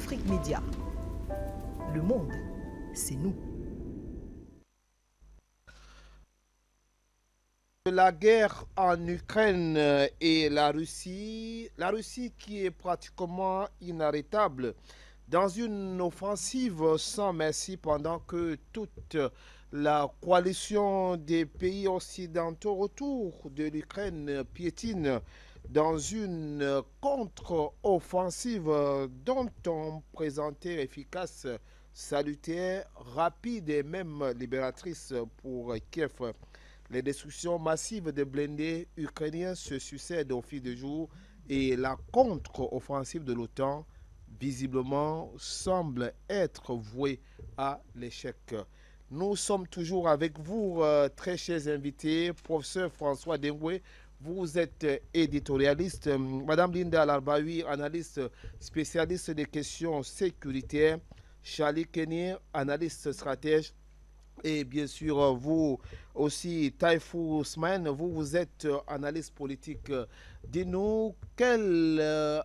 Afrique Média. Le monde, c'est nous. La guerre en Ukraine et la Russie qui est pratiquement inarrêtable dans une offensive sans merci pendant que toute la coalition des pays occidentaux autour de l'Ukraine piétine dans une contre-offensive dont on présentait efficace, salutaire, rapide et même libératrice pour Kiev. Les destructions massives de blindés ukrainiens se succèdent au fil des jours et la contre-offensive de l'OTAN, visiblement, semble être vouée à l'échec. Nous sommes toujours avec vous, très chers invités. Professeur François Dengwe, vous êtes éditorialiste. Madame Linda Alarbaoui, analyste spécialiste des questions sécuritaires. Charlie Kenny, analyste stratège. Et bien sûr, vous aussi, Taifou Ousmane, vous êtes analyste politique. Dis-nous, quelle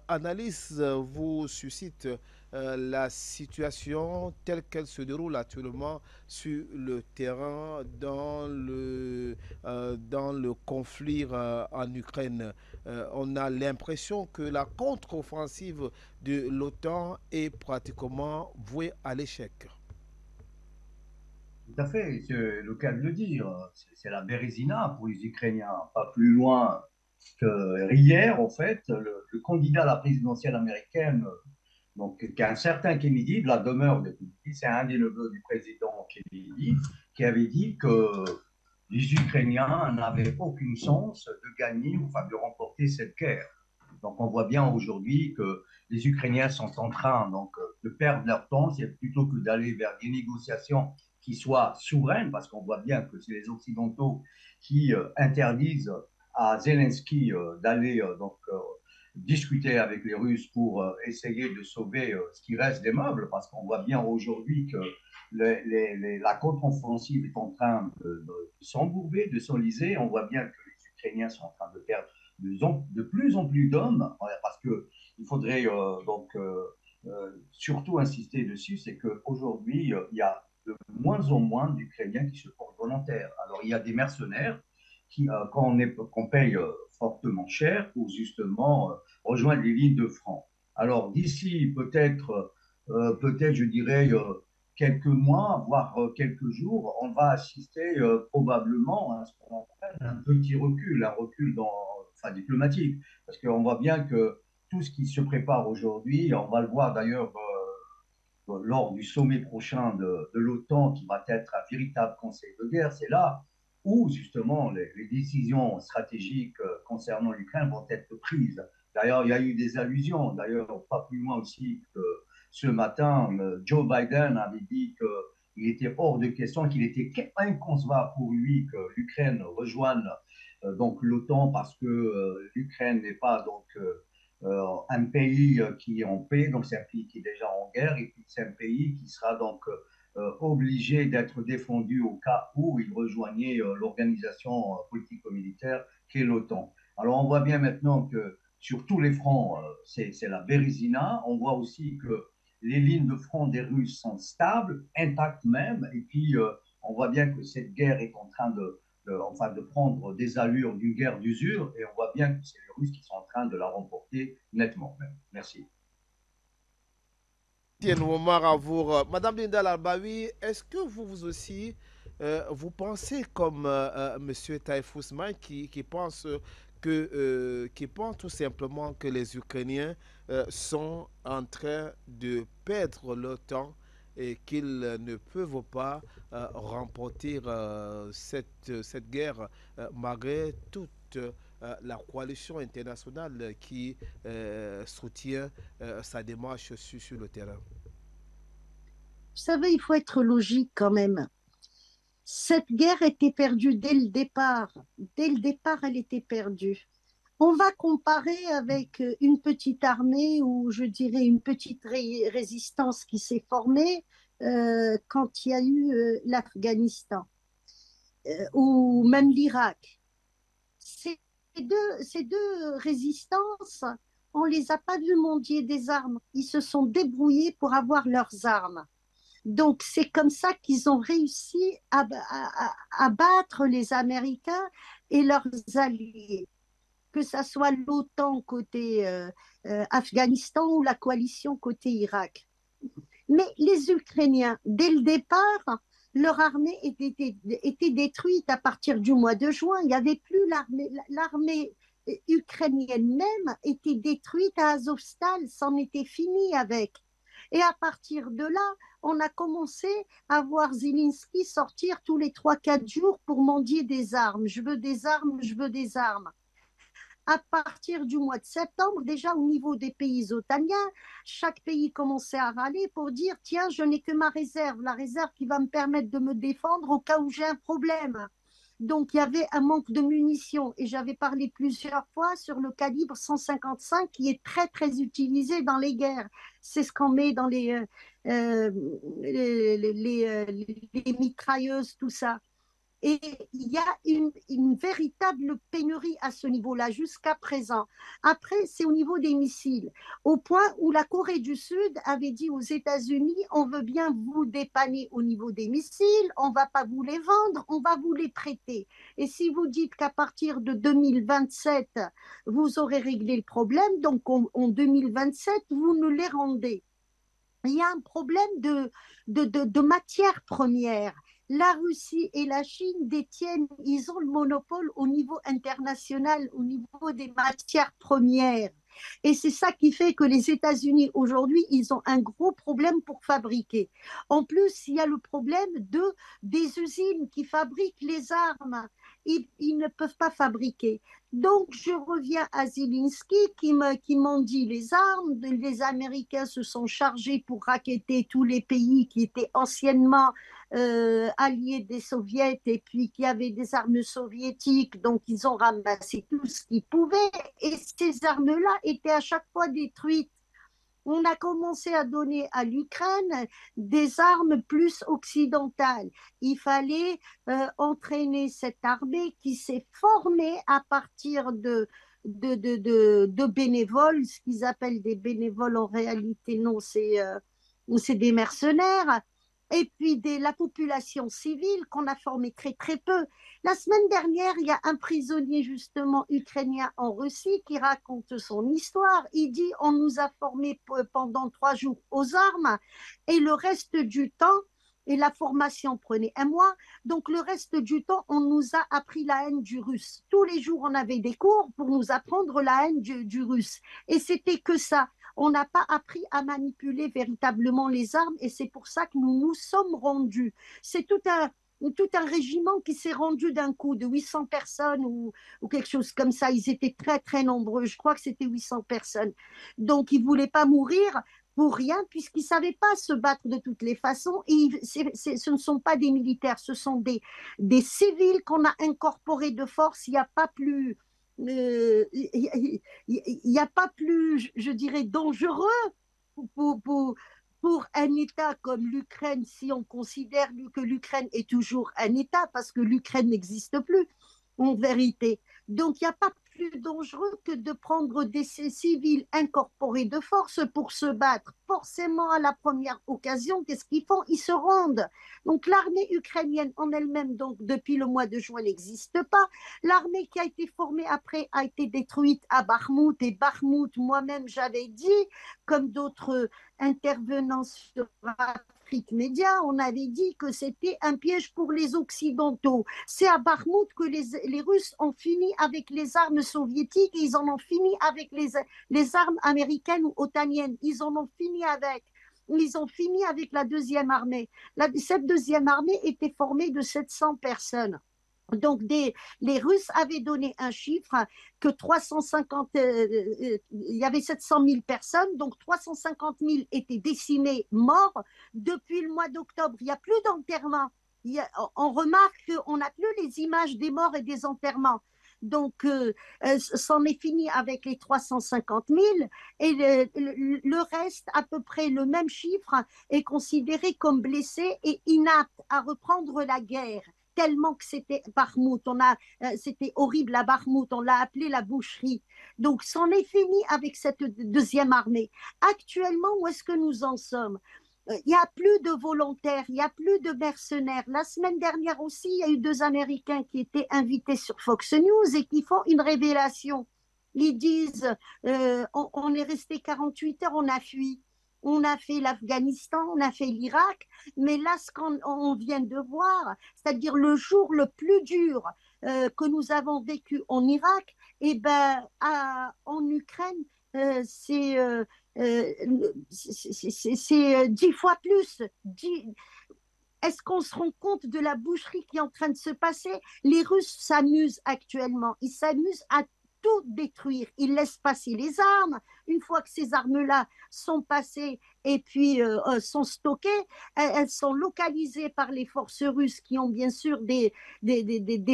analyse vous suscite la situation telle qu'elle se déroule actuellement sur le terrain dans le conflit en Ukraine. On a l'impression que la contre-offensive de l'OTAN est pratiquement vouée à l'échec. Tout à fait, c'est le cas de le dire. C'est la Bérésina pour les Ukrainiens. Pas plus loin que hier, en fait, le candidat à la présidentielle américaine, donc, qu'un certain Kennedy, de la demeure de Kennedy, c'est un des neveux du président Kennedy, qui avait dit que les Ukrainiens n'avaient aucune chance de gagner, enfin de remporter cette guerre. Donc on voit bien aujourd'hui que les Ukrainiens sont en train donc, de perdre leur temps, c'est plutôt que d'aller vers des négociations qui soient souveraines, parce qu'on voit bien que c'est les Occidentaux qui interdisent à Zelensky d'aller discuter avec les Russes pour essayer de sauver ce qui reste des meubles, parce qu'on voit bien aujourd'hui que la contre-offensive est en train de s'embourber, de s'enliser. On voit bien que les Ukrainiens sont en train de perdre de plus en plus d'hommes, parce qu'il faudrait surtout insister dessus, c'est qu'aujourd'hui, il y a de moins en moins d'Ukrainiens qui se portent volontaires. Alors, il y a des mercenaires qu'on paye fortement cher pour justement rejoindre les lignes de front. Alors, d'ici peut-être, je dirais, quelques mois, voire quelques jours, on va assister probablement à ce qu'on appelle un petit recul, un recul enfin, diplomatique, parce qu'on voit bien que tout ce qui se prépare aujourd'hui, on va le voir d'ailleurs lors du sommet prochain de l'OTAN, qui va être un véritable conseil de guerre, c'est là où justement les décisions stratégiques concernant l'Ukraine vont être prises. D'ailleurs, il y a eu des allusions, d'ailleurs pas plus loin aussi que ce matin, Joe Biden avait dit qu'il était hors de question, qu'il était inconcevable pour lui que l'Ukraine rejoigne donc l'OTAN, parce que l'Ukraine n'est pas un pays qui est en paix, donc c'est un pays qui est déjà en guerre, et puis c'est un pays qui sera donc obligé d'être défendu au cas où il rejoignait l'organisation politico-militaire qu'est l'OTAN. Alors on voit bien maintenant que sur tous les fronts, c'est la Bérésina. On voit aussi que les lignes de front des Russes sont stables, intactes même, et puis on voit bien que cette guerre est en train enfin, de prendre des allures d'une guerre d'usure, et on voit bien que c'est les Russes qui sont en train de la remporter nettement même. Merci. Omar Avour. Madame Linda Larbaoui, est-ce que vous aussi, vous pensez comme Monsieur Taïf Ousmane qui pense tout simplement que les Ukrainiens sont en train de perdre leur temps et qu'ils ne peuvent pas remporter cette guerre malgré toute la coalition internationale qui soutient sa démarche sur le terrain. Vous savez, il faut être logique quand même. Cette guerre était perdue dès le départ. Dès le départ, elle était perdue. On va comparer avec une petite armée ou je dirais une petite résistance qui s'est formée quand il y a eu l'Afghanistan ou même l'Irak. Ces ces deux résistances On ne les a pas vus mendier des armes. Ils se sont débrouillés pour avoir leurs armes. Donc, c'est comme ça qu'ils ont réussi à battre les Américains et leurs alliés, que ce soit l'OTAN côté Afghanistan ou la coalition côté Irak. Mais les Ukrainiens, dès le départ, leur armée était détruite à partir du mois de juin. Il n'y avait plus l'armée. L'armée ukrainienne même était détruite à Azovstal, c'en était fini avec. Et à partir de là, on a commencé à voir Zelensky sortir tous les 3 4 jours pour mendier des armes. Je veux des armes, je veux des armes. À partir du mois de septembre, déjà au niveau des pays otaniens, chaque pays commençait à râler pour dire, tiens, je n'ai que ma réserve, la réserve qui va me permettre de me défendre au cas où j'ai un problème. Donc, il y avait un manque de munitions et j'avais parlé plusieurs fois sur le calibre 155 qui est très, très utilisé dans les guerres. C'est ce qu'on met dans les mitrailleuses, tout ça. Et il y a une véritable pénurie à ce niveau-là jusqu'à présent. Après, c'est au niveau des missiles, au point où la Corée du Sud avait dit aux États-Unis, on veut bien vous dépanner au niveau des missiles, on ne va pas vous les vendre, on va vous les prêter. Et si vous dites qu'à partir de 2027, vous aurez réglé le problème, donc en 2027, vous nous les rendez. Il y a un problème de matières premières. La Russie et la Chine détiennent, ils ont le monopole au niveau international, au niveau des matières premières. Et c'est ça qui fait que les États-Unis, aujourd'hui, ils ont un gros problème pour fabriquer. En plus, il y a le problème des usines qui fabriquent les armes. Ils ne peuvent pas fabriquer. Donc, je reviens à Zelensky qui mendie les armes. Les Américains se sont chargés pour racketter tous les pays qui étaient anciennement alliés des Soviets et puis qui avaient des armes soviétiques. Donc, ils ont ramassé tout ce qu'ils pouvaient. Et ces armes-là étaient à chaque fois détruites. On a commencé à donner à l'Ukraine des armes plus occidentales. Il fallait entraîner cette armée qui s'est formée à partir de bénévoles, ce qu'ils appellent des bénévoles en réalité, non, c'est des mercenaires, et puis la population civile qu'on a formée très très peu. La semaine dernière, il y a un prisonnier justement ukrainien en Russie qui raconte son histoire. Il dit, on nous a formés pendant 3 jours aux armes et le reste du temps, et la formation prenait un mois, donc le reste du temps, on nous a appris la haine du russe. Tous les jours, on avait des cours pour nous apprendre la haine du russe. Et c'était que ça. On n'a pas appris à manipuler véritablement les armes et c'est pour ça que nous nous sommes rendus. C'est tout un régiment qui s'est rendu d'un coup de 800 personnes ou quelque chose comme ça. Ils étaient très, très nombreux. Je crois que c'était 800 personnes. Donc, ils ne voulaient pas mourir pour rien puisqu'ils ne savaient pas se battre de toutes les façons. Et ce ne sont pas des militaires, ce sont des civils qu'on a incorporés de force. Il n'y a pas plus... il n'y a pas plus, je dirais, dangereux pour, pour, pour un État comme l'Ukraine, si on considère que l'Ukraine est toujours un État, parce que l'Ukraine n'existe plus, en vérité. Donc, il n'y a pas plus dangereux que de prendre des civils incorporés de force pour se battre. Forcément, à la première occasion, qu'est-ce qu'ils font? Ils se rendent. Donc, l'armée ukrainienne en elle-même, donc, depuis le mois de juin, n'existe pas. L'armée qui a été formée après a été détruite à Bakhmout. Et Bakhmout, moi-même, j'avais dit, comme d'autres intervenants sur Afrique Média, on avait dit que c'était un piège pour les Occidentaux. C'est à Bakhmout que les Russes ont fini avec les armes soviétiques et ils en ont fini avec les armes américaines ou otaniennes. Ils en ont fini avec. Ils ont fini avec la deuxième armée. Cette deuxième armée était formée de 700 personnes. Donc, les Russes avaient donné un chiffre que 350, il y avait 700 000 personnes, donc 350 000 étaient décimés, morts. Depuis le mois d'octobre, il n'y a plus d'enterrement. On remarque qu'on n'a plus les images des morts et des enterrements. Donc, c'en est fini avec les 350 000 et le reste, à peu près le même chiffre, est considéré comme blessé et inapte à reprendre la guerre. tellement que c'était Barmouth. C'était horrible à Barmouth, on l'a appelé la boucherie. Donc, c'en est fini avec cette deuxième armée. Actuellement, où est-ce que nous en sommes? Il n'y a plus de volontaires, il n'y a plus de mercenaires. La semaine dernière aussi, il y a eu 2 Américains qui étaient invités sur Fox News et qui font une révélation. Ils disent, on est resté 48 heures, on a fui. On a fait l'Afghanistan, on a fait l'Irak, mais là, ce qu'on vient de voir, c'est-à-dire le jour le plus dur que nous avons vécu en Irak, et ben, en Ukraine, euh, c'est euh, euh, c'est 10 fois plus. Est-ce qu'on se rend compte de la boucherie qui est en train de se passer? Les Russes s'amusent actuellement. Ils s'amusent à tout détruire. Ils laissent passer les armes. Une fois que ces armes-là sont passées et puis sont stockées, elles sont localisées par les forces russes qui ont bien sûr des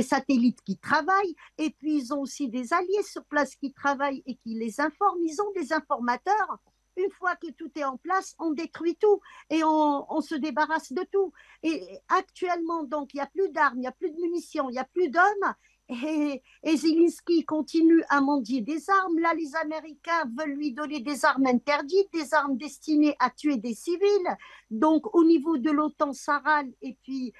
satellites qui travaillent. Et puis ils ont aussi des alliés sur place qui travaillent et qui les informent. Ils ont des informateurs. Une fois que tout est en place, on détruit tout et on se débarrasse de tout. Et actuellement, donc, il n'y a plus d'armes, il n'y a plus de munitions, il n'y a plus d'hommes. Et Zelensky continue à mendier des armes. Là, les Américains veulent lui donner des armes interdites, des armes destinées à tuer des civils. Donc, au niveau de l'OTAN, ça râle et puis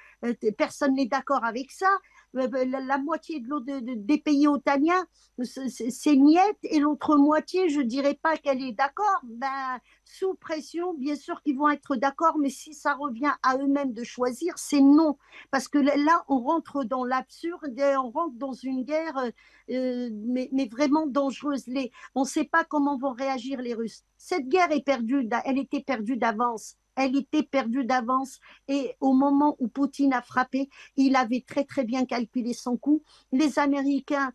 personne n'est d'accord avec ça. La moitié des pays otaniens, c'est niette, et l'autre moitié, je ne dirais pas qu'elle est d'accord. Ben, sous pression, bien sûr qu'ils vont être d'accord, mais si ça revient à eux-mêmes de choisir, c'est non. Parce que là, on rentre dans l'absurde, on rentre dans une guerre, mais vraiment dangereuse. On ne sait pas comment vont réagir les Russes. Cette guerre est perdue, elle était perdue d'avance. Elle était perdue d'avance, et au moment où Poutine a frappé, il avait très très bien calculé son coup. Les Américains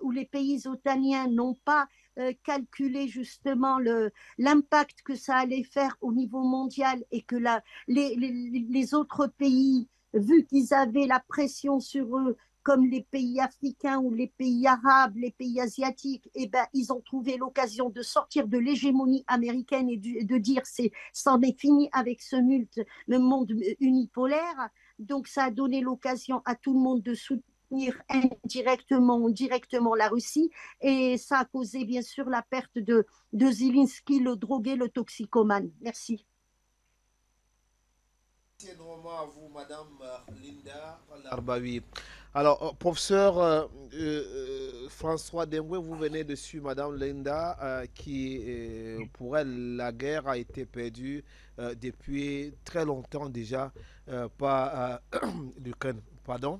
ou les pays otaniens n'ont pas calculé justement l'impact que ça allait faire au niveau mondial, et que les autres pays, vu qu'ils avaient la pression sur eux, comme les pays africains ou les pays arabes, les pays asiatiques, eh ben, ils ont trouvé l'occasion de sortir de l'hégémonie américaine et de dire c'en est fini avec le monde unipolaire. Donc ça a donné l'occasion à tout le monde de soutenir indirectement ou directement la Russie, et ça a causé bien sûr la perte de Zelensky, le drogué, le toxicomane. Merci. Merci énormément à vous, Madame Linda Larbawi. Alors, professeur François Demboué, vous venez de suivre Madame Linda, qui, pour elle, la guerre a été perdue depuis très longtemps déjà par l'Ukraine. Pardon.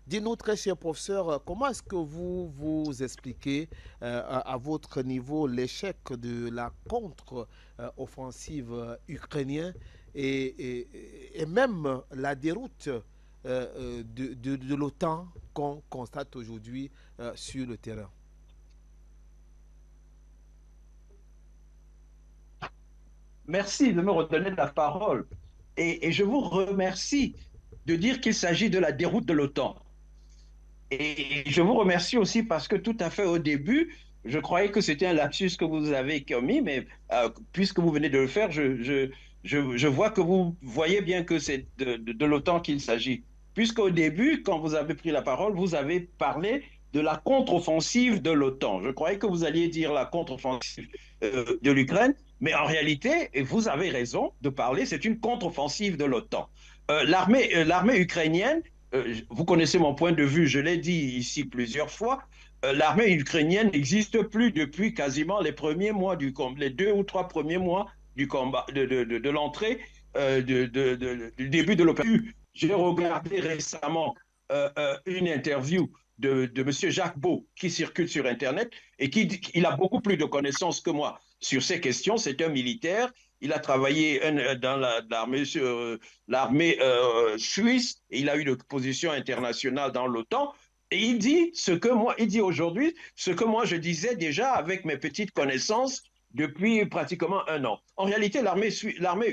Dis-nous, très cher professeur, comment est-ce que vous vous expliquez à votre niveau l'échec de la contre-offensive ukrainienne et même la déroute de l'OTAN qu'on constate aujourd'hui sur le terrain? Merci de me redonner la parole. Et je vous remercie de dire qu'il s'agit de la déroute de l'OTAN. Et je vous remercie aussi parce que tout à fait au début, je croyais que c'était un lapsus que vous avez commis, mais puisque vous venez de le faire, je vois que vous voyez bien que c'est de l'OTAN qu'il s'agit. Puisqu'au début, quand vous avez pris la parole, vous avez parlé de la contre-offensive de l'OTAN. Je croyais que vous alliez dire la contre-offensive de l'Ukraine, mais en réalité, et vous avez raison de parler, c'est une contre-offensive de l'OTAN. L'armée ukrainienne, vous connaissez mon point de vue, je l'ai dit ici plusieurs fois, l'armée ukrainienne n'existe plus depuis quasiment les premiers mois du combat, les 2 ou 3 premiers mois du combat, de l'entrée, du début de l'opération. J'ai regardé récemment une interview de M. Jacques Beau qui circule sur Internet et il a beaucoup plus de connaissances que moi sur ces questions. C'est un militaire. Il a travaillé dans l'armée suisse, et il a eu de position internationale dans l'OTAN. Et il dit aujourd'hui ce que moi je disais déjà avec mes petites connaissances depuis pratiquement un an. En réalité, l'armée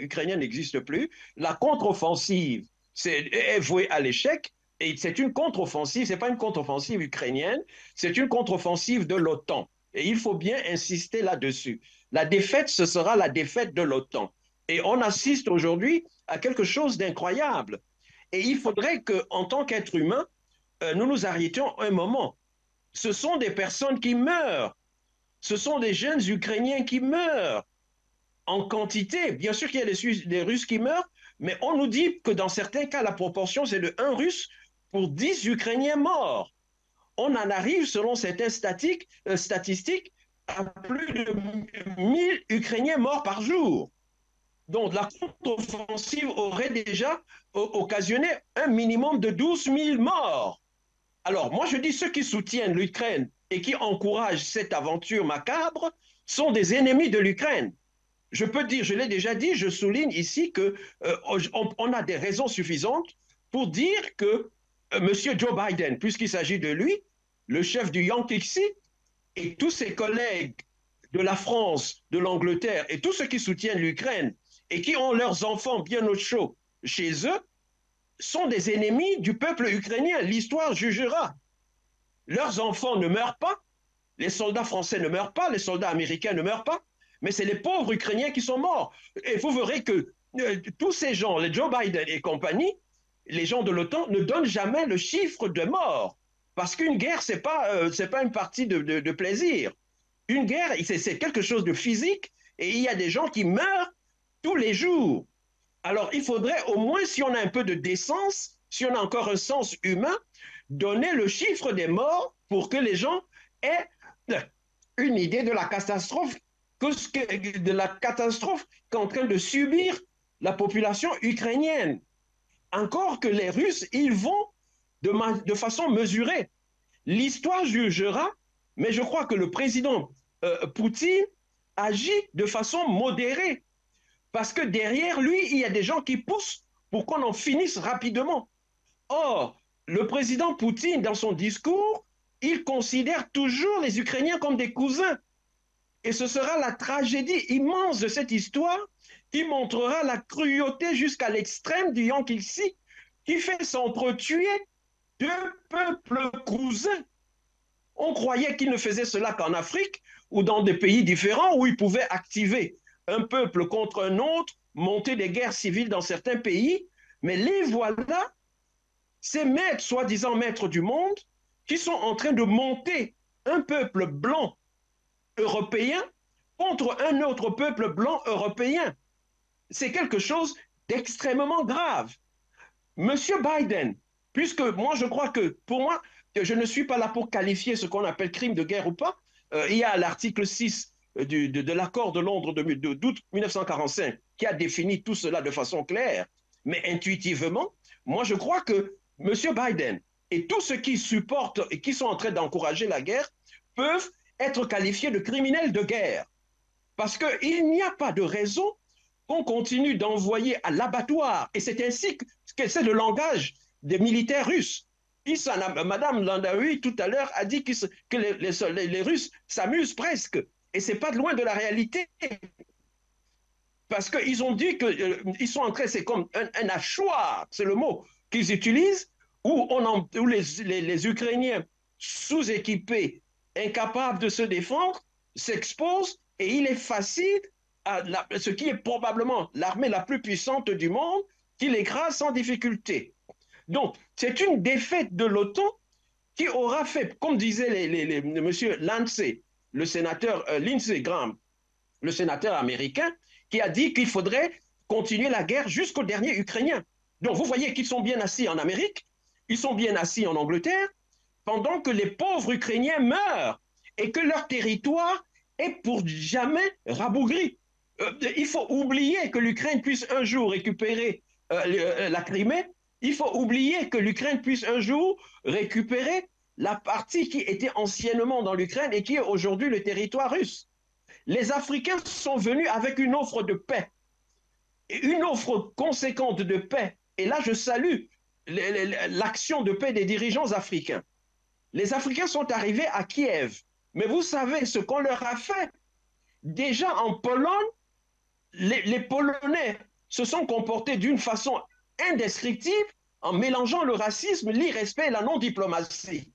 ukrainienne n'existe plus. La contre-offensive est vouée à l'échec. Et c'est une contre-offensive, ce n'est pas une contre-offensive ukrainienne, c'est une contre-offensive de l'OTAN. Et il faut bien insister là-dessus. La défaite, ce sera la défaite de l'OTAN. Et on assiste aujourd'hui à quelque chose d'incroyable. Et il faudrait qu'en tant qu'être humain, nous nous arrêtions un moment. Ce sont des personnes qui meurent. Ce sont des jeunes Ukrainiens qui meurent en quantité. Bien sûr qu'il y a des Russes qui meurent, mais on nous dit que dans certains cas, la proportion, c'est de 1 Russe pour 10 Ukrainiens morts. On en arrive, selon certaines statistiques, à plus de 1000 Ukrainiens morts par jour. Donc la contre-offensive aurait déjà occasionné un minimum de 12 000 morts. Alors moi je dis ceux qui soutiennent l'Ukraine et qui encouragent cette aventure macabre sont des ennemis de l'Ukraine. Je peux dire, je l'ai déjà dit, je souligne ici que on a des raisons suffisantes pour dire que M. Joe Biden, puisqu'il s'agit de lui, le chef du Yankee, et tous ses collègues de la France, de l'Angleterre et tous ceux qui soutiennent l'Ukraine et qui ont leurs enfants bien au chaud chez eux, sont des ennemis du peuple ukrainien. L'histoire jugera. Leurs enfants ne meurent pas, les soldats français ne meurent pas, les soldats américains ne meurent pas, mais c'est les pauvres Ukrainiens qui sont morts. Et vous verrez que tous ces gens, les Joe Biden et compagnie, les gens de l'OTAN, ne donnent jamais le chiffre de morts. Parce qu'une guerre, ce n'est pas une partie de plaisir. Une guerre, c'est quelque chose de physique et il y a des gens qui meurent tous les jours. Alors, il faudrait au moins, si on a un peu de décence, si on a encore un sens humain, donner le chiffre des morts pour que les gens aient une idée de la catastrophe qu'est en train de subir la population ukrainienne. Encore que les Russes, ils vont de façon mesurée. L'histoire jugera, mais je crois que le président Poutine agit de façon modérée. Parce que derrière lui, il y a des gens qui poussent pour qu'on en finisse rapidement. Or, le président Poutine, dans son discours, il considère toujours les Ukrainiens comme des cousins. Et ce sera la tragédie immense de cette histoire qui montrera la cruauté jusqu'à l'extrême du Yankee qui fait s'entretuer deux peuples cousins. On croyait qu'il ne faisait cela qu'en Afrique ou dans des pays différents où il pouvait activer un peuple contre un autre, monter des guerres civiles dans certains pays, mais les voilà, ces maîtres, soi-disant maîtres du monde, qui sont en train de monter un peuple blanc européen contre un autre peuple blanc européen. C'est quelque chose d'extrêmement grave. Monsieur Biden, puisque moi je crois que, pour moi, je ne suis pas là pour qualifier ce qu'on appelle crime de guerre ou pas, il y a l'article 6 de l'accord de Londres d'août 1945 qui a défini tout cela de façon claire, mais intuitivement, moi je crois que M. Biden et tous ceux qui supportent et qui sont en train d'encourager la guerre peuvent être qualifiés de criminels de guerre. Parce qu'il n'y a pas de raison qu'on continue d'envoyer à l'abattoir. Et c'est ainsi que c'est le langage des militaires russes. Madame Landaoui, tout à l'heure, a dit que les Russes s'amusent presque. Et ce n'est pas loin de la réalité. Parce qu'ils ont dit qu'ils sont en train, c'est comme un hachoir, c'est le mot qu'ils utilisent, où les Ukrainiens sous-équipés, incapables de se défendre, s'exposent et il est facile à ce qui est probablement l'armée la plus puissante du monde qui l'écrase sans difficulté. Donc, c'est une défaite de l'OTAN qui aura fait, comme disait M. Lindsey, le sénateur Lindsey Graham, le sénateur américain, qui a dit qu'il faudrait continuer la guerre jusqu'au dernier Ukrainien. Donc, vous voyez qu'ils sont bien assis en Amérique, ils sont bien assis en Angleterre, pendant que les pauvres Ukrainiens meurent et que leur territoire est pour jamais rabougri. Il faut oublier que l'Ukraine puisse un jour récupérer la Crimée. Il faut oublier que l'Ukraine puisse un jour récupérer la partie qui était anciennement dans l'Ukraine et qui est aujourd'hui le territoire russe. Les Africains sont venus avec une offre de paix, une offre conséquente de paix. Et là, je salue l'action de paix des dirigeants africains. Les Africains sont arrivés à Kiev. Mais vous savez ce qu'on leur a fait. Déjà en Pologne, les Polonais se sont comportés d'une façon indescriptible en mélangeant le racisme, l'irrespect et la non-diplomatie.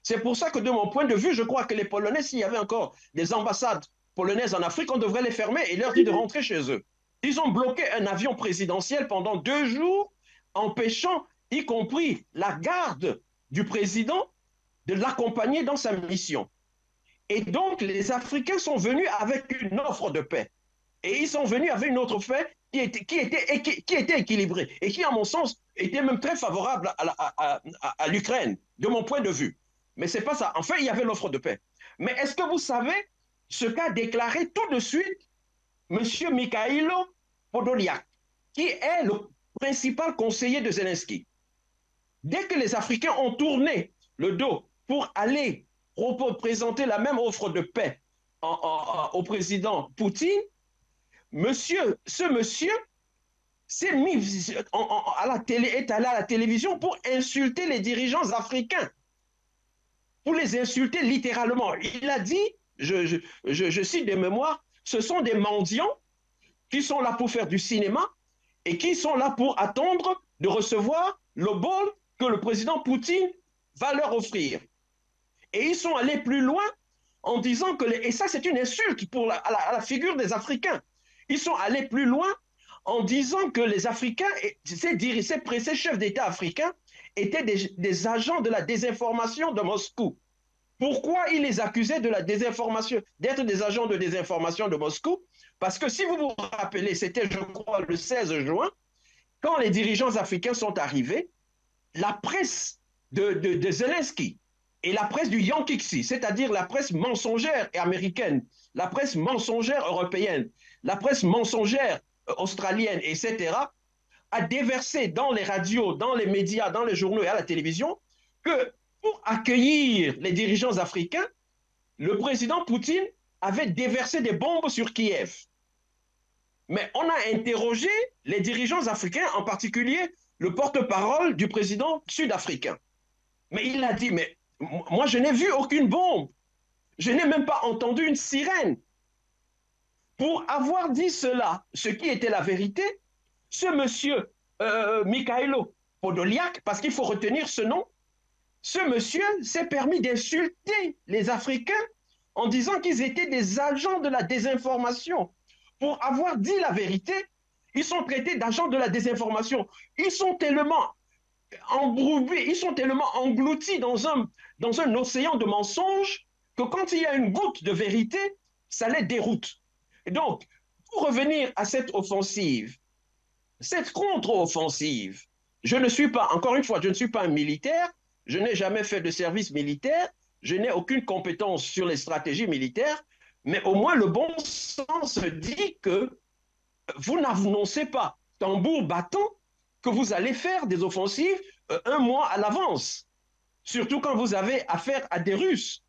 C'est pour ça que de mon point de vue, je crois que les Polonais, s'il y avait encore des ambassades polonaises en Afrique, on devrait les fermer et leur dire de rentrer chez eux. Ils ont bloqué un avion présidentiel pendant 2 jours empêchant y compris la garde du président de l'accompagner dans sa mission. Et donc, les Africains sont venus avec une offre de paix. Et ils sont venus avec une autre paix qui était équilibrée et qui, à mon sens, était même très favorable à l'Ukraine, de mon point de vue. Mais ce n'est pas ça. En fait, il y avait l'offre de paix. Mais est-ce que vous savez ce qu'a déclaré tout de suite M. Mikhailo Podolyak, qui est le principal conseiller de Zelensky? Dès que les Africains ont tourné le dos pour aller présenter la même offre de paix au président Poutine, ce monsieur s'est mis est allé à la télévision pour insulter les dirigeants africains, pour les insulter littéralement. Il a dit, je cite de mémoire, ce sont des mendiants qui sont là pour faire du cinéma et qui sont là pour attendre de recevoir le bol que le président Poutine va leur offrir. Et ils sont allés plus loin en disant que, et ça c'est une insulte à la figure des Africains, ils sont allés plus loin en disant que les Africains, ces chefs d'État africains, étaient des agents de la désinformation de Moscou. Pourquoi ils les accusaient de la désinformation, d'être des agents de désinformation de Moscou? Parce que si vous vous rappelez, c'était je crois le 16 juin, quand les dirigeants africains sont arrivés, la presse de Zelensky et la presse du Yankee, c'est-à-dire la presse mensongère américaine, la presse mensongère européenne, la presse mensongère australienne, etc., a déversé dans les radios, dans les médias, dans les journaux et à la télévision que pour accueillir les dirigeants africains, le président Poutine avait déversé des bombes sur Kiev. Mais on a interrogé les dirigeants africains, en particulier le porte-parole du président sud-africain. Mais il a dit, mais moi je n'ai vu aucune bombe. Je n'ai même pas entendu une sirène. Pour avoir dit cela, ce qui était la vérité, ce monsieur Mikhailo Podolyak, parce qu'il faut retenir ce nom, ce monsieur s'est permis d'insulter les Africains en disant qu'ils étaient des agents de la désinformation. Pour avoir dit la vérité, ils sont traités d'agents de la désinformation. Ils sont tellement embrouillés, ils sont tellement engloutis dans un océan de mensonges que quand il y a une goutte de vérité, ça les déroute. Et donc, pour revenir à cette offensive, cette contre-offensive, je ne suis pas, encore une fois, je ne suis pas un militaire, je n'ai jamais fait de service militaire, je n'ai aucune compétence sur les stratégies militaires, mais au moins le bon sens dit que vous n'annoncez pas, tambour battant, que vous allez faire des offensives un mois à l'avance, surtout quand vous avez affaire à des Russes.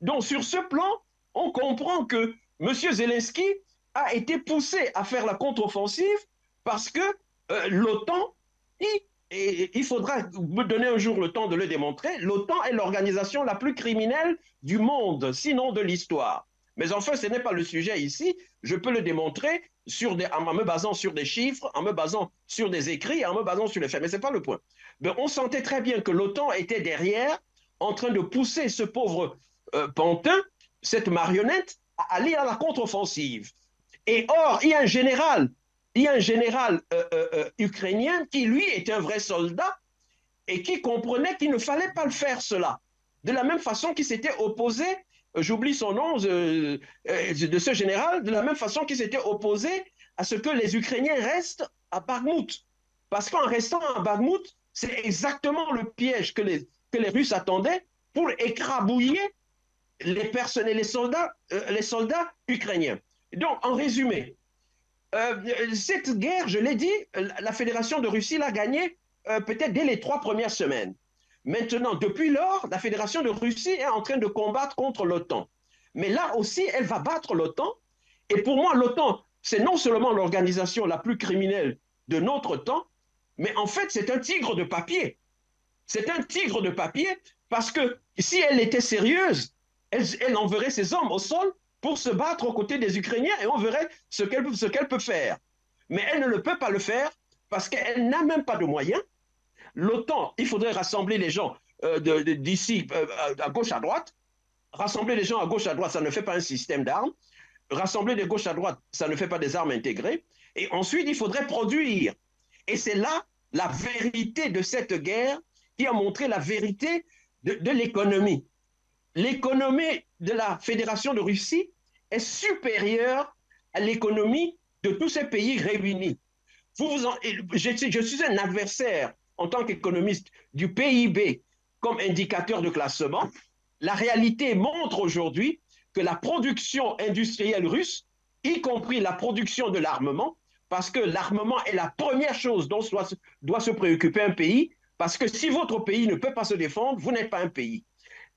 Donc sur ce plan, on comprend que M. Zelensky a été poussé à faire la contre-offensive parce que l'OTAN, il faudra me donner un jour le temps de le démontrer, l'OTAN est l'organisation la plus criminelle du monde, sinon de l'histoire. Mais enfin, ce n'est pas le sujet ici. Je peux le démontrer en me basant sur des chiffres, en me basant sur des écrits, en me basant sur les faits. Mais ce n'est pas le point. Mais on sentait très bien que l'OTAN était derrière, en train de pousser ce pauvre pantin, cette marionnette, à aller à la contre-offensive. Et or, il y a un général ukrainien qui, lui, était un vrai soldat et qui comprenait qu'il ne fallait pas le faire cela. De la même façon qu'il s'était opposé, j'oublie son nom, de ce général, de la même façon qu'il s'était opposé à ce que les Ukrainiens restent à Bakhmout. Parce qu'en restant à Bakhmout, c'est exactement le piège que les Russes attendaient pour écrabouiller les soldats ukrainiens. Donc, en résumé, cette guerre, je l'ai dit, la Fédération de Russie l'a gagnée peut-être dès les 3 premières semaines. Maintenant, depuis lors, la Fédération de Russie est en train de combattre contre l'OTAN. Mais là aussi, elle va battre l'OTAN. Et pour moi, l'OTAN, c'est non seulement l'organisation la plus criminelle de notre temps, mais en fait, c'est un tigre de papier. C'est un tigre de papier parce que si elle était sérieuse, elle enverrait ses hommes au sol pour se battre aux côtés des Ukrainiens et on verrait ce qu'elle peut faire. Mais elle ne peut pas le faire parce qu'elle n'a même pas de moyens. L'OTAN, il faudrait rassembler les gens d'ici à gauche à droite. Rassembler les gens à gauche à droite, ça ne fait pas un système d'armes. Rassembler de gauche à droite, ça ne fait pas des armes intégrées. Et ensuite, il faudrait produire. Et c'est là la vérité de cette guerre, qui a montré la vérité de l'économie. L'économie de la Fédération de Russie est supérieure à l'économie de tous ces pays réunis. Je suis un adversaire en tant qu'économiste du PIB comme indicateur de classement. La réalité montre aujourd'hui que la production industrielle russe, y compris la production de l'armement, parce que l'armement est la première chose dont doit se préoccuper un pays, parce que si votre pays ne peut pas se défendre, vous n'êtes pas un pays.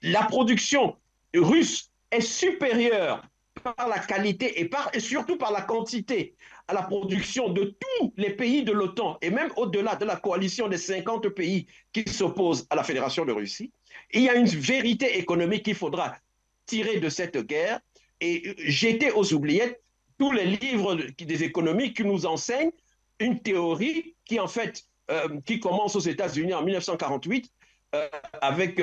La production russe est supérieure par la qualité et surtout par la quantité à la production de tous les pays de l'OTAN et même au-delà de la coalition des 50 pays qui s'opposent à la Fédération de Russie. Il y a une vérité économique qu'il faudra tirer de cette guerre et jeter aux oubliettes tous les livres des économies qui nous enseignent une théorie qui en fait qui commence aux États-Unis en 1948 avec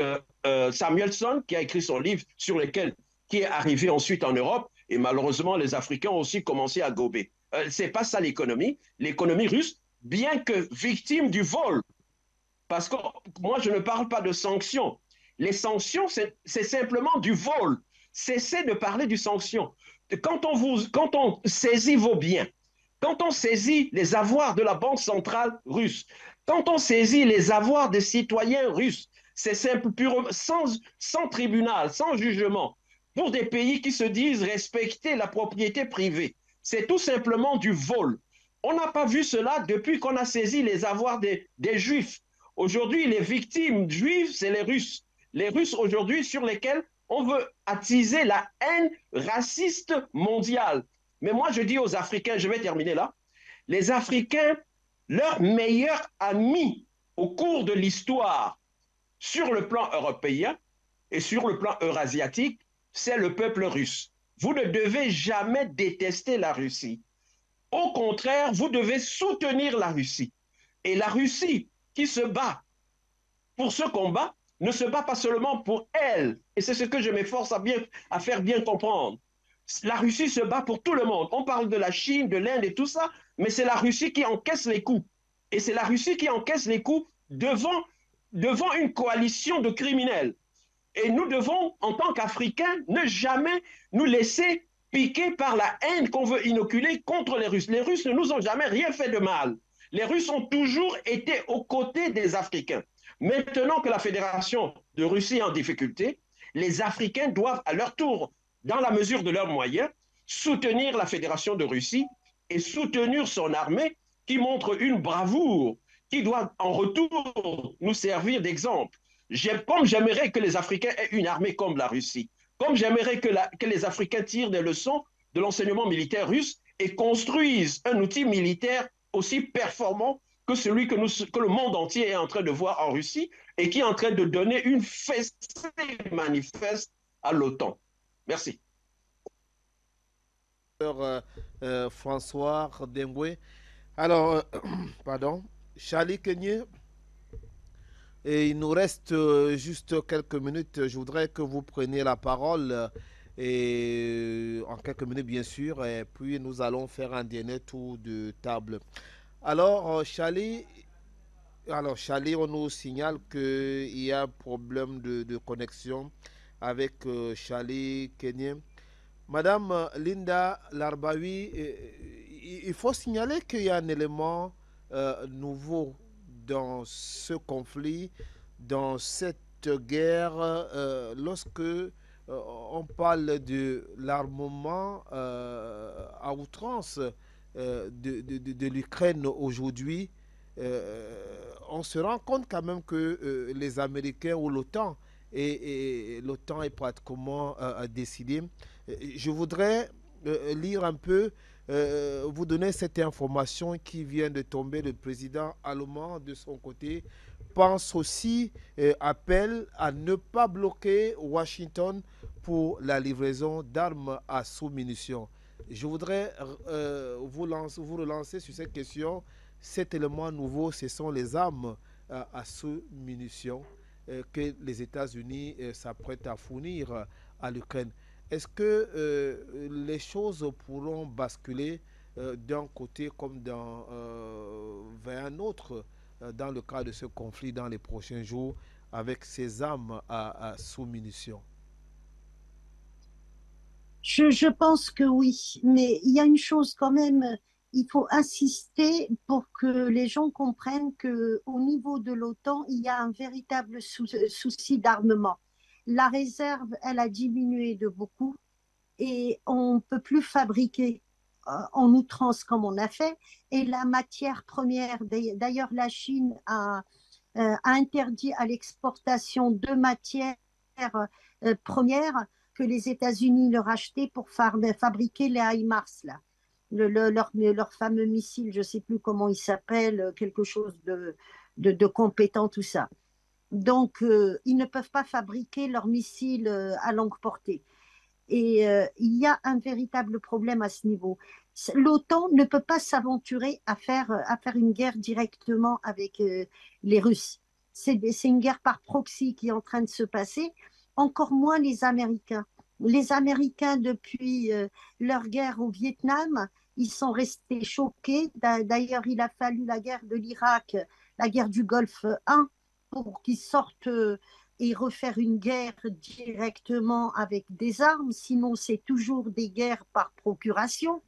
Samuelson qui a écrit son livre sur lequel qui est arrivé ensuite en Europe et malheureusement les Africains ont aussi commencé à gober. C'est pas ça l'économie. L'économie russe, bien que victime du vol, parce que moi je ne parle pas de sanctions. Les sanctions, c'est simplement du vol. Cessez de parler du sanction. Quand on saisit vos biens, quand on saisit les avoirs de la Banque centrale russe, quand on saisit les avoirs des citoyens russes, c'est simple, purement, sans tribunal, sans jugement, pour des pays qui se disent respecter la propriété privée. C'est tout simplement du vol. On n'a pas vu cela depuis qu'on a saisi les avoirs des Juifs. Aujourd'hui, les victimes juives, c'est les Russes. Les Russes aujourd'hui sur lesquels on veut attiser la haine raciste mondiale. Mais moi, je dis aux Africains, je vais terminer là, les Africains, leur meilleur ami au cours de l'histoire sur le plan européen et sur le plan eurasiatique, c'est le peuple russe. Vous ne devez jamais détester la Russie. Au contraire, vous devez soutenir la Russie. Et la Russie qui se bat pour ce combat ne se bat pas seulement pour elle. Et c'est ce que je m'efforce à faire bien comprendre. La Russie se bat pour tout le monde. On parle de la Chine, de l'Inde et tout ça, mais c'est la Russie qui encaisse les coups. Et c'est la Russie qui encaisse les coups devant une coalition de criminels. Et nous devons, en tant qu'Africains, ne jamais nous laisser piquer par la haine qu'on veut inoculer contre les Russes. Les Russes ne nous ont jamais rien fait de mal. Les Russes ont toujours été aux côtés des Africains. Maintenant que la Fédération de Russie est en difficulté, les Africains doivent à leur tour, dans la mesure de leurs moyens, soutenir la Fédération de Russie et soutenir son armée qui montre une bravoure qui doit en retour nous servir d'exemple. Comme j'aimerais que les Africains aient une armée comme la Russie, comme j'aimerais que les Africains tirent des leçons de l'enseignement militaire russe et construisent un outil militaire aussi performant que celui que le monde entier est en train de voir en Russie et qui est en train de donner une fessée manifeste à l'OTAN. Merci. François Dengwe. Alors, pardon, Charlie Kenyé, et il nous reste juste quelques minutes. Je voudrais que vous preniez la parole et en quelques minutes, bien sûr, et puis nous allons faire un dernier tour de table. Alors, Charlie, on nous signale qu'il y a un problème de connexion avec Charlie Kenyé. Madame Linda Larbaoui, il faut signaler qu'il y a un élément nouveau dans ce conflit, dans cette guerre, lorsque on parle de l'armement à outrance de l'Ukraine aujourd'hui, on se rend compte quand même que les Américains ou l'OTAN, et l'OTAN est pratiquement décidé. Je voudrais lire un peu, vous donner cette information qui vient de tomber. Le président allemand, de son côté, pense aussi, appelle à ne pas bloquer Washington pour la livraison d'armes à sous-munitions. Je voudrais vous relancer sur cette question. Cet élément nouveau, ce sont les armes à sous-munitions que les États-Unis s'apprêtent à fournir à l'Ukraine. Est-ce que les choses pourront basculer d'un côté comme vers un autre dans le cadre de ce conflit dans les prochains jours avec ces armes sous munitions? Je pense que oui, mais il y a une chose quand même, il faut insister pour que les gens comprennent qu'au niveau de l'OTAN, il y a un véritable souci d'armement. La réserve, elle a diminué de beaucoup et on ne peut plus fabriquer en outrance comme on a fait. Et la matière première, d'ailleurs la Chine a interdit à l'exportation de matières premières que les États-Unis leur achetaient pour fabriquer les HIMARS, là. Leur fameux missile, je ne sais plus comment il s'appelle, quelque chose de compétent, tout ça. Donc, ils ne peuvent pas fabriquer leurs missiles à longue portée. Et il y a un véritable problème à ce niveau. L'OTAN ne peut pas s'aventurer à faire une guerre directement avec les Russes. C'est une guerre par proxy qui est en train de se passer, encore moins les Américains. Les Américains, depuis leur guerre au Vietnam, ils sont restés choqués. D'ailleurs, il a fallu la guerre de l'Irak, la guerre du Golfe 1, pour qu'ils sortent et refaire une guerre directement avec des armes. Sinon, c'est toujours des guerres par procuration.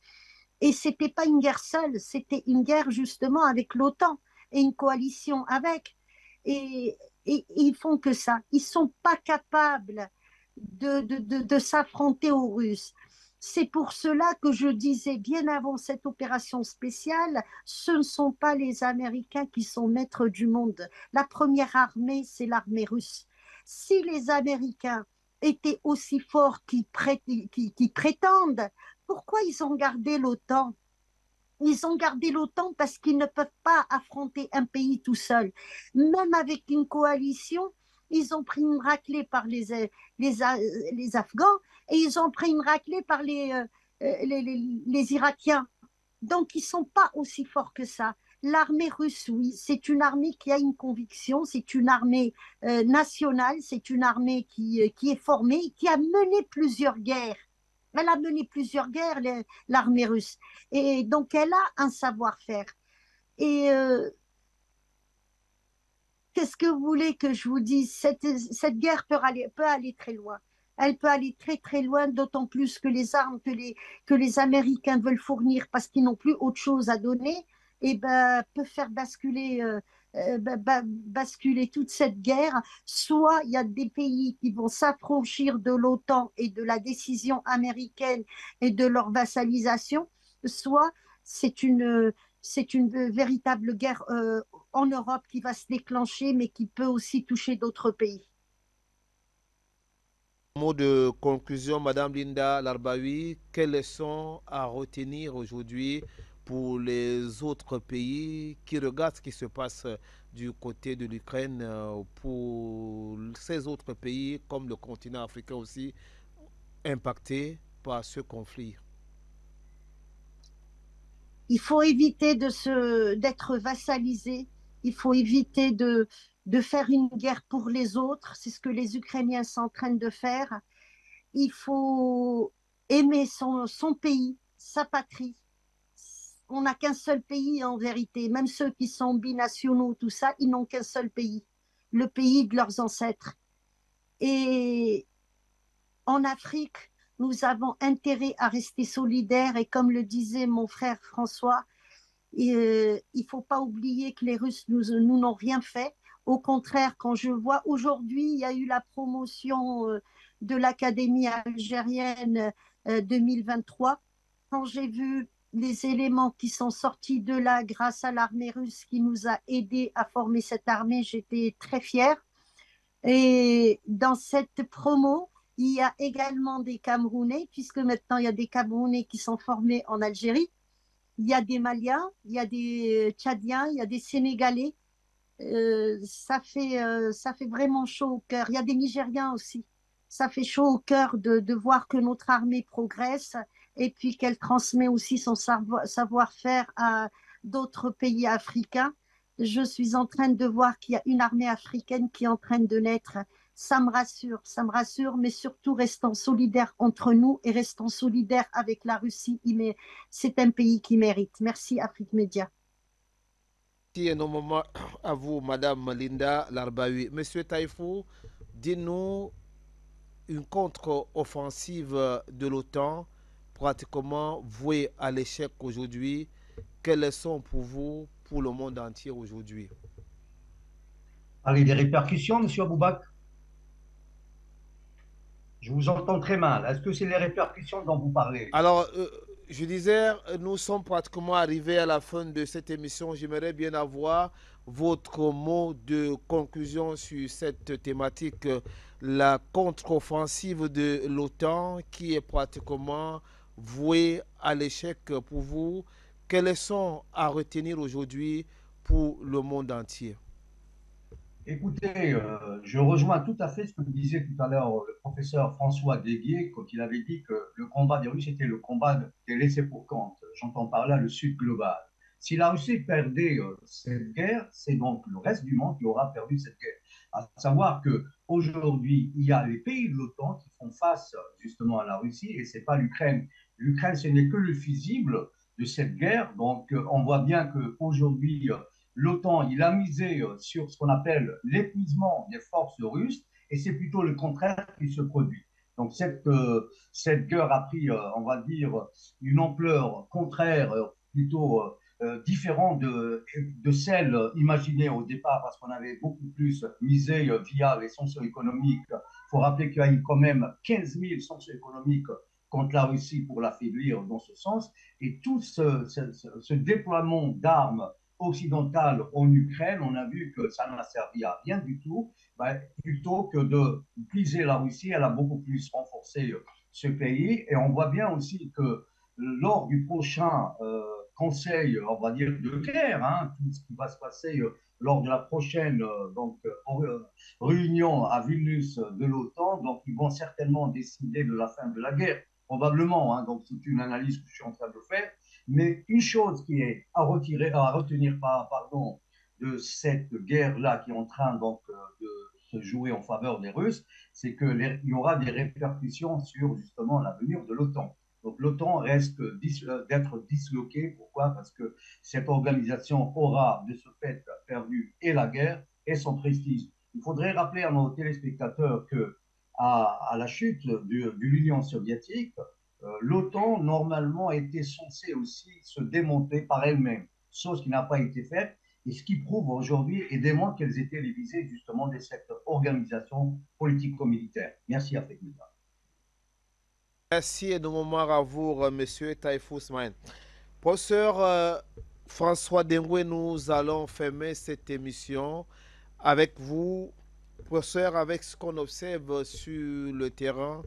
Et ce n'était pas une guerre seule, c'était une guerre justement avec l'OTAN et une coalition avec. Et ils font que ça. Ils ne sont pas capables de s'affronter aux Russes. C'est pour cela que je disais bien avant cette opération spéciale, ce ne sont pas les Américains qui sont maîtres du monde. La première armée, c'est l'armée russe. Si les Américains étaient aussi forts qu'ils prétendent, pourquoi ils ont gardé l'OTAN? Ils ont gardé l'OTAN parce qu'ils ne peuvent pas affronter un pays tout seul. Même avec une coalition, ils ont pris une raclée par les Afghans et ils ont pris une raclée par les Irakiens. Donc, ils ne sont pas aussi forts que ça. L'armée russe, oui, c'est une armée qui a une conviction, c'est une armée nationale, c'est une armée qui est formée, qui a mené plusieurs guerres. Elle a mené plusieurs guerres, l'armée russe. Et donc, elle a un savoir-faire. Et qu'est-ce que vous voulez que je vous dise? Cette guerre peut aller très loin. Elle peut aller très très loin, d'autant plus que les armes que les Américains veulent fournir parce qu'ils n'ont plus autre chose à donner, et ben, peut faire basculer toute cette guerre. Soit il y a des pays qui vont s'affranchir de l'OTAN et de la décision américaine et de leur vassalisation, soit c'est une véritable guerre en Europe qui va se déclencher, mais qui peut aussi toucher d'autres pays. Mot de conclusion, Madame Linda Larbaoui, quelles leçons à retenir aujourd'hui pour les autres pays qui regardent ce qui se passe du côté de l'Ukraine, pour ces autres pays comme le continent africain aussi impactés par ce conflit? Il faut éviter d'être vassalisé, il faut éviter de faire une guerre pour les autres, c'est ce que les Ukrainiens sont en train de faire. Il faut aimer son pays, sa patrie. On n'a qu'un seul pays en vérité, même ceux qui sont binationaux, tout ça, ils n'ont qu'un seul pays, le pays de leurs ancêtres. Et en Afrique, nous avons intérêt à rester solidaires et comme le disait mon frère François, il ne faut pas oublier que les Russes nous n'ont rien fait. Au contraire, quand je vois aujourd'hui, il y a eu la promotion de l'Académie algérienne 2023. Quand j'ai vu les éléments qui sont sortis de là grâce à l'armée russe qui nous a aidés à former cette armée, j'étais très fière. Et dans cette promo, il y a également des Camerounais, puisque maintenant il y a des Camerounais qui sont formés en Algérie. Il y a des Maliens, il y a des Tchadiens, il y a des Sénégalais. Ça fait vraiment chaud au cœur. Il y a des Nigériens aussi. Ça fait chaud au cœur de voir que notre armée progresse et puis qu'elle transmet aussi son savoir-faire à d'autres pays africains. Je suis en train de voir qu'il y a une armée africaine qui est en train de naître. Ça me rassure, mais surtout restons solidaires entre nous et restons solidaires avec la Russie. C'est un pays qui mérite. Merci Afrique Média. Merci énormément à vous, Madame Linda Larbaoui. Monsieur Taïfou, dites-nous une contre-offensive de l'OTAN pratiquement vouée à l'échec aujourd'hui. Quelles sont pour vous, pour le monde entier aujourd'hui? Allez, des répercussions, Monsieur Aboubak? Je vous entends très mal. Est-ce que c'est les répercussions dont vous parlez? Alors, je disais, nous sommes pratiquement arrivés à la fin de cette émission. J'aimerais bien avoir votre mot de conclusion sur cette thématique, la contre-offensive de l'OTAN qui est pratiquement vouée à l'échec pour vous. Quelles leçons à retenir aujourd'hui pour le monde entier? Écoutez, je rejoins tout à fait ce que disait tout à l'heure le professeur François Déguier quand il avait dit que le combat des Russes était le combat des laissés-pour-compte. J'entends par là le Sud global. Si la Russie perdait cette guerre, c'est donc le reste du monde qui aura perdu cette guerre. À savoir que aujourd'hui, il y a les pays de l'OTAN qui font face justement à la Russie et c'est pas l'Ukraine. L'Ukraine, ce n'est que le fusible de cette guerre. Donc, on voit bien qu'aujourd'hui, l'OTAN, il a misé sur ce qu'on appelle l'épuisement des forces russes, et c'est plutôt le contraire qui se produit. Donc cette guerre a pris, on va dire, une ampleur contraire, plutôt différente de celle imaginée au départ, parce qu'on avait beaucoup plus misé via les sanctions économiques. Il faut rappeler qu'il y a eu quand même 15 000 sanctions économiques contre la Russie pour l'affaiblir dans ce sens, et tout ce déploiement d'armes occidentale en Ukraine, on a vu que ça n'a servi à rien du tout. Ben, plutôt que de briser la Russie, elle a beaucoup plus renforcé ce pays. Et on voit bien aussi que lors du prochain conseil, on va dire, de guerre, hein, tout ce qui va se passer lors de la prochaine réunion à Vilnius de l'OTAN, donc ils vont certainement décider de la fin de la guerre, probablement. Hein, donc c'est une analyse que je suis en train de faire. Mais une chose qui est à retenir pardon, de cette guerre-là qui est en train donc de se jouer en faveur des Russes, c'est qu'il y aura des répercussions sur justement l'avenir de l'OTAN. Donc l'OTAN reste d'être disloquée. Pourquoi? Parce que cette organisation aura de ce fait perdu et la guerre et son prestige. Il faudrait rappeler à nos téléspectateurs que à la chute de l'Union soviétique, l'OTAN, normalement, était censée aussi se démonter par elle-même, chose qui n'a pas été faite, et ce qui prouve aujourd'hui et démontre quelles étaient les visées, justement, de cette organisation politico-militaire. Merci, Afekmida. Merci énormément à vous, Monsieur Taïfou Smaïn. Professeur François Dengoué, nous allons fermer cette émission avec vous, professeur, avec ce qu'on observe sur le terrain,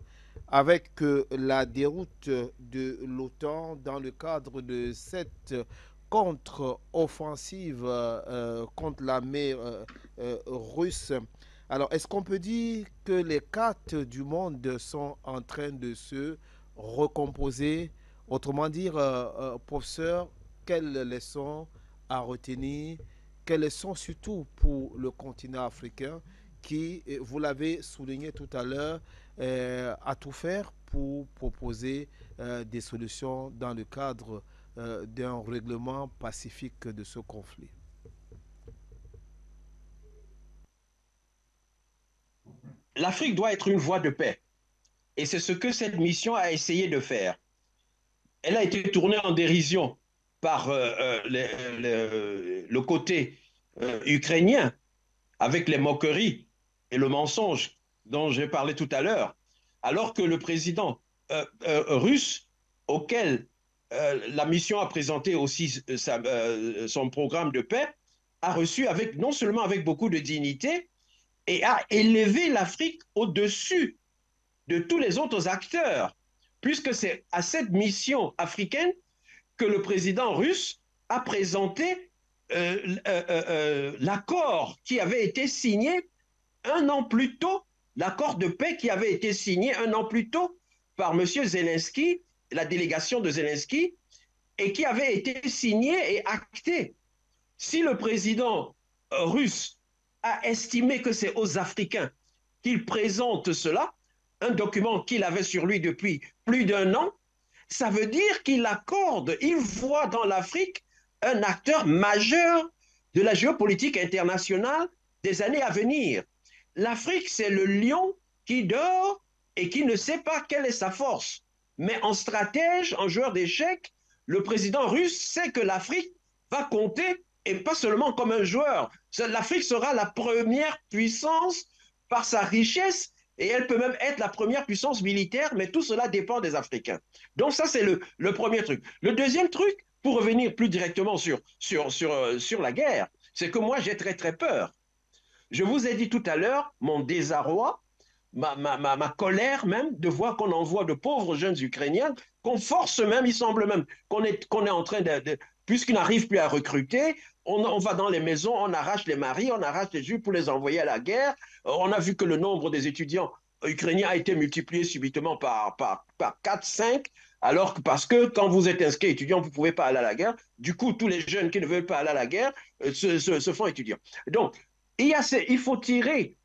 avec la déroute de l'OTAN dans le cadre de cette contre-offensive contre l'armée russe. Alors, est-ce qu'on peut dire que les cartes du monde sont en train de se recomposer? Autrement dire, professeur, quelles leçons à retenir? Quelles leçons surtout pour le continent africain qui, vous l'avez souligné tout à l'heure, a tout faire pour proposer des solutions dans le cadre d'un règlement pacifique de ce conflit? L'Afrique doit être une voie de paix. Et c'est ce que cette mission a essayé de faire. Elle a été tournée en dérision par le côté ukrainien, avec les moqueries et le mensonge dont j'ai parlé tout à l'heure, alors que le président russe, auquel la mission a présenté aussi son programme de paix, a reçu non seulement avec beaucoup de dignité, et a élevé l'Afrique au-dessus de tous les autres acteurs, puisque c'est à cette mission africaine que le président russe a présenté l'accord qui avait été signé un an plus tôt, l'accord de paix qui avait été signé un an plus tôt par M. Zelensky, la délégation de Zelensky, et qui avait été signé et acté. Si le président russe a estimé que c'est aux Africains qu'il présente cela, un document qu'il avait sur lui depuis plus d'un an, ça veut dire qu'il accorde, il voit dans l'Afrique un acteur majeur de la géopolitique internationale des années à venir. L'Afrique, c'est le lion qui dort et qui ne sait pas quelle est sa force. Mais en stratège, en joueur d'échecs, le président russe sait que l'Afrique va compter, et pas seulement comme un joueur. L'Afrique sera la première puissance par sa richesse, et elle peut même être la première puissance militaire, mais tout cela dépend des Africains. Donc ça, c'est le premier truc. Le deuxième truc, pour revenir plus directement sur la guerre, c'est que moi, j'ai très, très peur. Je vous ai dit tout à l'heure mon désarroi, ma colère même de voir qu'on envoie de pauvres jeunes Ukrainiens, qu'on force même, il semble même qu'on est en train puisqu'ils n'arrivent plus à recruter, on va dans les maisons, on arrache les maris, on arrache les juifs pour les envoyer à la guerre. On a vu que le nombre des étudiants ukrainiens a été multiplié subitement par 4, 5, alors que parce que quand vous êtes inscrit étudiant, vous ne pouvez pas aller à la guerre. Du coup, tous les jeunes qui ne veulent pas aller à la guerre se font étudiants. Donc, il faut tirer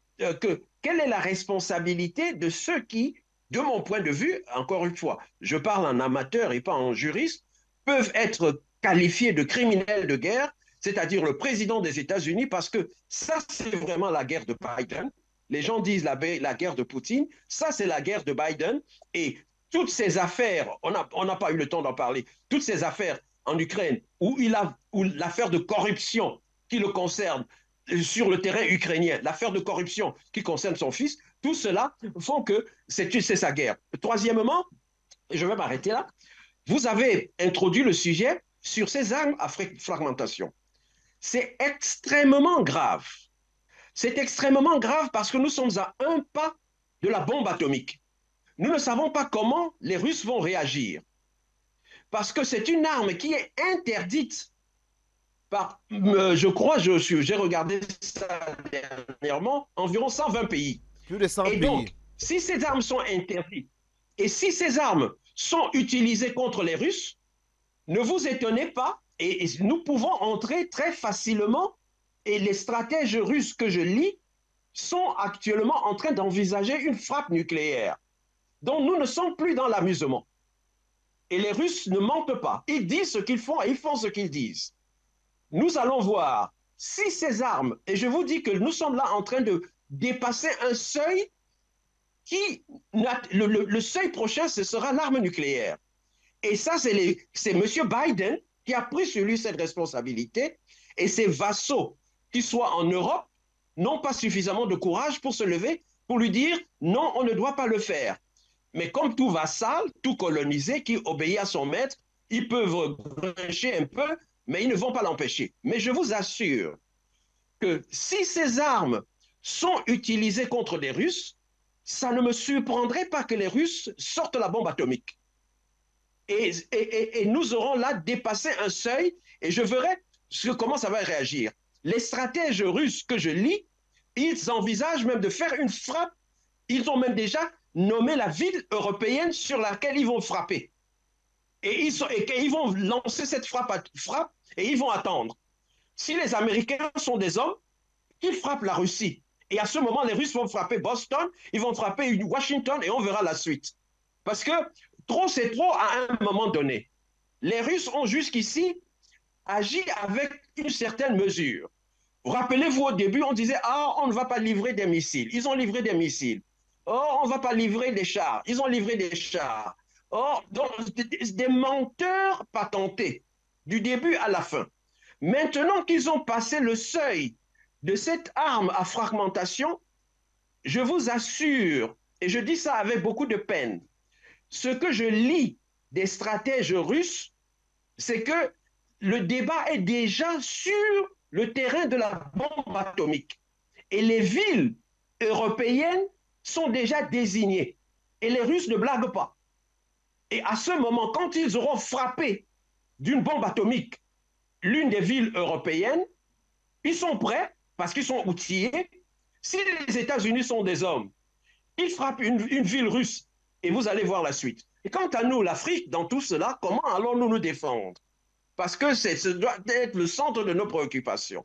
quelle est la responsabilité de ceux qui, de mon point de vue, encore une fois, je parle en amateur et pas en juriste, peuvent être qualifiés de criminels de guerre, c'est-à-dire le président des États-Unis, parce que ça, c'est vraiment la guerre de Biden. Les gens disent la guerre de Poutine, ça, c'est la guerre de Biden. Et toutes ces affaires, on n'a pas eu le temps d'en parler, toutes ces affaires en Ukraine, où l'affaire de corruption qui le concerne, sur le terrain ukrainien, l'affaire de corruption qui concerne son fils, tout cela font que c'est sa guerre. Troisièmement, je vais m'arrêter là, vous avez introduit le sujet sur ces armes à fragmentation. C'est extrêmement grave. C'est extrêmement grave parce que nous sommes à un pas de la bombe atomique. Nous ne savons pas comment les Russes vont réagir. Parce que c'est une arme qui est interdite je crois, j'ai regardé ça dernièrement, environ 120 pays. Plus de 100 et pays. Donc, si ces armes sont interdites et si ces armes sont utilisées contre les Russes, ne vous étonnez pas, et nous pouvons entrer très facilement, et les stratèges russes que je lis sont actuellement en train d'envisager une frappe nucléaire. Donc, nous ne sommes plus dans l'amusement. Et les Russes ne mentent pas. Ils disent ce qu'ils font et ils font ce qu'ils disent. Nous allons voir si ces armes, et je vous dis que nous sommes là en train de dépasser un seuil qui, le seuil prochain, ce sera l'arme nucléaire. Et ça, c'est M. Biden qui a pris sur lui cette responsabilité, et ses vassaux, qui soient en Europe, n'ont pas suffisamment de courage pour se lever, pour lui dire non, on ne doit pas le faire. Mais comme tout vassal, tout colonisé qui obéit à son maître, ils peuvent grincher un peu, mais ils ne vont pas l'empêcher. Mais je vous assure que si ces armes sont utilisées contre les Russes, ça ne me surprendrait pas que les Russes sortent la bombe atomique. Et nous aurons là dépassé un seuil, et je verrai comment ça va réagir. Les stratèges russes que je lis, ils envisagent même de faire une frappe. Ils ont même déjà nommé la ville européenne sur laquelle ils vont frapper. Et ils vont lancer cette frappe et ils vont attendre. Si les Américains sont des hommes, ils frappent la Russie. Et à ce moment, les Russes vont frapper Boston, ils vont frapper Washington et on verra la suite. Parce que trop, c'est trop à un moment donné. Les Russes ont jusqu'ici agi avec une certaine mesure. Rappelez-vous, au début, on disait « Ah, on ne va pas livrer des missiles ». Ils ont livré des missiles. « Oh, on ne va pas livrer des chars ». Ils ont livré des chars. Oh, donc, des menteurs patentés, du début à la fin. Maintenant qu'ils ont passé le seuil de cette arme à fragmentation, je vous assure, et je dis ça avec beaucoup de peine, ce que je lis des stratèges russes, c'est que le débat est déjà sur le terrain de la bombe atomique. Et les villes européennes sont déjà désignées. Et les Russes ne blaguent pas. Et à ce moment, quand ils auront frappé d'une bombe atomique l'une des villes européennes, ils sont prêts, parce qu'ils sont outillés. Si les États-Unis sont des hommes, ils frappent une ville russe, et vous allez voir la suite. Et quant à nous, l'Afrique, dans tout cela, comment allons-nous nous défendre? Parce que ce doit être le centre de nos préoccupations.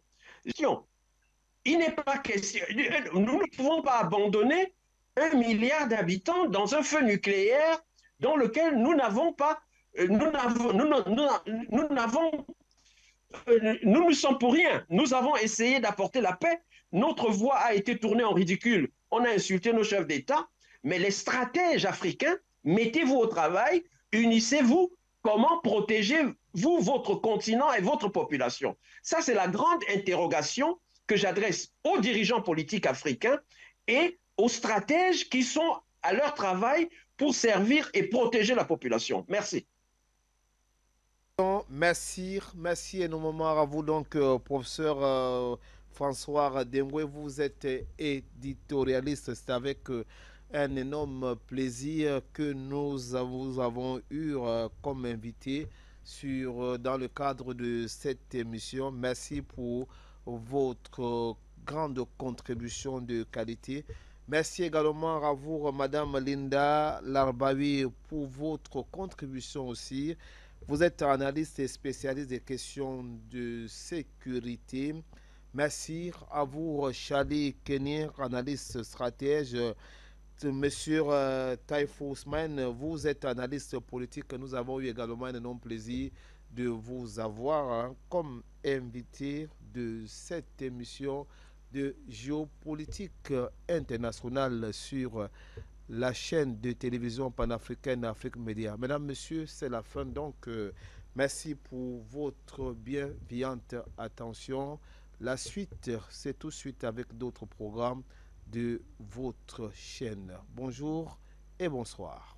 Il n'est pas question, nous ne pouvons pas abandonner 1 milliard d'habitants dans un feu nucléaire dans lequel nous n'avons pas, nous n'avons nous ne sommes pour rien. Nous avons essayé d'apporter la paix. Notre voix a été tournée en ridicule. On a insulté nos chefs d'État, mais les stratèges africains, mettez-vous au travail, unissez-vous. Comment protégez-vous votre continent et votre population? Ça, c'est la grande interrogation que j'adresse aux dirigeants politiques africains et aux stratèges qui sont à leur travail pour servir et protéger la population. Merci. Merci énormément à vous, donc, professeur François Dengwe. Vous êtes éditorialiste. C'est avec un énorme plaisir que nous avons eu comme invité dans le cadre de cette émission. Merci pour votre grande contribution de qualité. Merci également à vous, Madame Linda Larbawi, pour votre contribution aussi. Vous êtes analyste et spécialiste des questions de sécurité. Merci à vous, Charlie Kenir, analyste stratège. Monsieur Taïfou Ousmane, vous êtes analyste politique. Nous avons eu également un énorme plaisir de vous avoir comme invité de cette émission de géopolitique internationale sur la chaîne de télévision panafricaine Afrique Média. Mesdames, Messieurs, c'est la fin. Donc, merci pour votre bienveillante attention. La suite, c'est tout de suite avec d'autres programmes de votre chaîne. Bonjour et bonsoir.